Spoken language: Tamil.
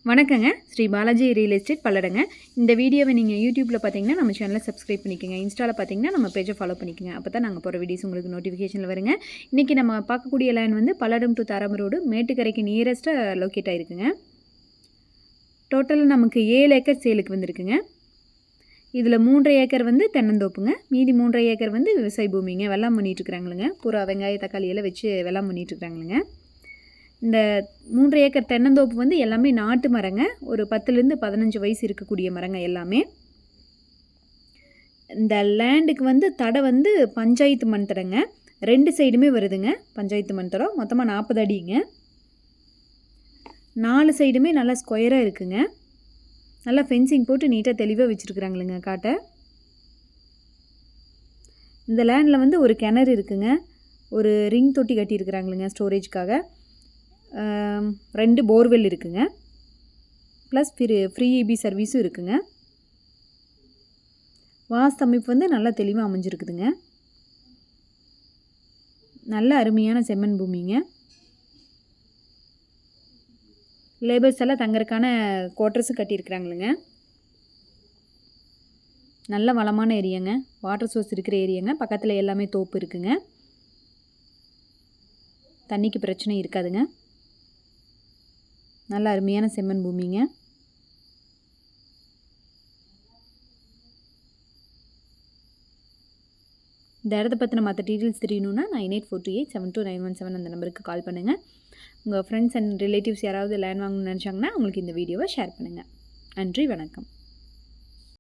வணக்கங்க. ஸ்ரீ பாலாஜி ரியல் எஸ்டேட் பல்லடங்க. இந்த வீடியோவை நீங்கள் யூடியூப்பில் பார்த்தீங்கன்னா நம்ம சேனலை சப்ஸ்கிரைப் பண்ணிக்கோங்க. இன்ஸ்டாவில் பார்த்தீங்கன்னா நம்ம பேஜை ஃபாலோ பண்ணிக்கோங்க. அப்போ தான் நாங்கள் போகிற வீடியோஸ் உங்களுக்கு நோட்டிஃபிகேஷனில் வருங்க. இன்றைக்கி நம்ம பார்க்கக்கூடிய லேண்ட் வந்து பல்லடம் டு தாராபுரம் ரோடு மேட்டுக்கரைக்கு நியரஸ்ட்டாக லொக்கேட் ஆகிருக்குங்க. டோட்டல் நமக்கு 7 ஏக்கர் சேலுக்கு வந்திருக்குங்க. இதில் 3.5 ஏக்கர் வந்து தென்னந்தோப்புங்க. மீதி 3.5 ஏக்கர் வந்து விவசாய பூமிங்க. வெள்ளாம் பண்ணிகிட்ருக்குறாங்களுங்க. பூரா வெங்காய தக்காளியெல்லாம் வச்சு வெள்ளாம் பண்ணிகிட்ருக்குறாங்களுங்க. இந்த 3 ஏக்கர் தென்னந்தோப்பு வந்து எல்லாமே நாட்டு மரங்க. ஒரு 10லேருந்து 15 வயசு இருக்கக்கூடிய மரங்க எல்லாமே. இந்த லேண்டுக்கு வந்து தடை வந்து பஞ்சாயத்து மண் தடைங்க. 2 சைடுமே வருதுங்க பஞ்சாயத்து மண் தடம். மொத்தமாக 40 அடிங்க. 4 சைடுமே நல்லா ஸ்கொயராக இருக்குங்க. நல்லா ஃபென்சிங் போட்டு நீட்டாக தெளிவாக வச்சுருக்குறாங்களுங்க காட்டை. இந்த லேண்டில் வந்து ஒரு கிணறு இருக்குங்க. ஒரு ரிங் தொட்டி கட்டியிருக்கிறாங்களுங்க ஸ்டோரேஜ்க்காக. 2 போர்வெல் இருக்குங்க. ப்ளஸ் ஃப்ரீ இபி சர்வீஸும் இருக்குங்க. வாஸ்து அமைப்பு வந்து நல்லா தெளிவாக அமைஞ்சிருக்குதுங்க. நல்ல அருமையான செம்மண் பூமிங்க. லேபர்ஸ் எல்லாம் தங்கறதுக்கான குவார்ட்டர்ஸும் கட்டியிருக்கிறாங்களுங்க. நல்ல வளமான ஏரியாங்க. வாட்டர் சோர்ஸ் இருக்கிற ஏரியாங்க. பக்கத்தில் எல்லாமே தோப்பு இருக்குங்க. தண்ணிக்கு பிரச்சனை இருக்காதுங்க. நல்ல அருமையான செம்மண் பூமிங்க. இந்த இடத்த பற்றின மற்ற டீட்டெயில்ஸ் தெரியணுன்னா 9842872917 அந்த நம்பருக்கு கால் பண்ணுங்கள். உங்கள் ஃப்ரெண்ட்ஸ் அண்ட் ரிலேட்டிவ்ஸ் யாராவது லேண்ட் வாங்கணும்னு நினச்சாங்கன்னா உங்களுக்கு இந்த வீடியோவை ஷேர் பண்ணுங்கள். நன்றி, வணக்கம்.